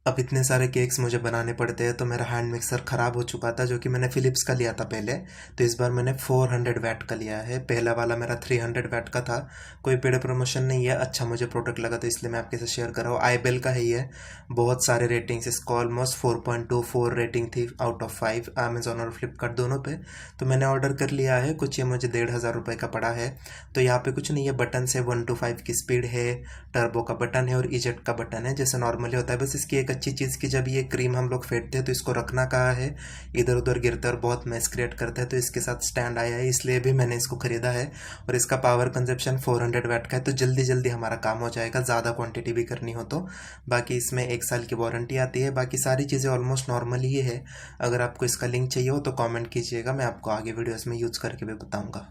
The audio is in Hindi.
अब इतने सारे केक्स मुझे बनाने पड़ते हैं तो मेरा हैंड मिक्सर ख़राब हो चुका था, जो कि मैंने फ़िलिप्स का लिया था पहले। तो इस बार मैंने 400 वैट का लिया है, पहला वाला मेरा 300 वैट का था। कोई पेड प्रमोशन नहीं है, अच्छा मुझे प्रोडक्ट लगा तो इसलिए मैं आपके साथ शेयर कर रहा हूँ। आईबेल का है ये, बहुत सारे रेटिंग्स, इसको ऑलमोस्ट 4.24 रेटिंग थी आउट ऑफ 5 अमेजोन और फ्लिपकार्ट दोनों पे। तो मैंने ऑर्डर कर लिया है, कुछ ये मुझे 1,500 का पड़ा है। तो यहाँ पे कुछ नहीं है, बटन से 1 to 5 की स्पीड है, टर्बो का बटन है और इजेक्ट का बटन है जैसे नॉर्मली होता है। बस इसकी एक अच्छी चीज़ की, जब ये क्रीम हम लोग फेंटते हैं तो इसको रखना कहाँ है, इधर उधर गिरता है और बहुत मैस क्रिएट करता है। तो इसके साथ स्टैंड आया है, इसलिए भी मैंने इसको खरीदा है। और इसका पावर कंजप्शन 400 वैट का है, तो जल्दी जल्दी हमारा काम हो जाएगा, ज़्यादा क्वांटिटी भी करनी हो तो। बाकी इसमें 1 साल की वारंटी आती है, बाकी सारी चीज़ें ऑलमोस्ट नॉर्मल ही है। अगर आपको इसका लिंक चाहिए हो तो कॉमेंट कीजिएगा, मैं आपको आगे वीडियोज़ में यूज़ करके भी बताऊँगा।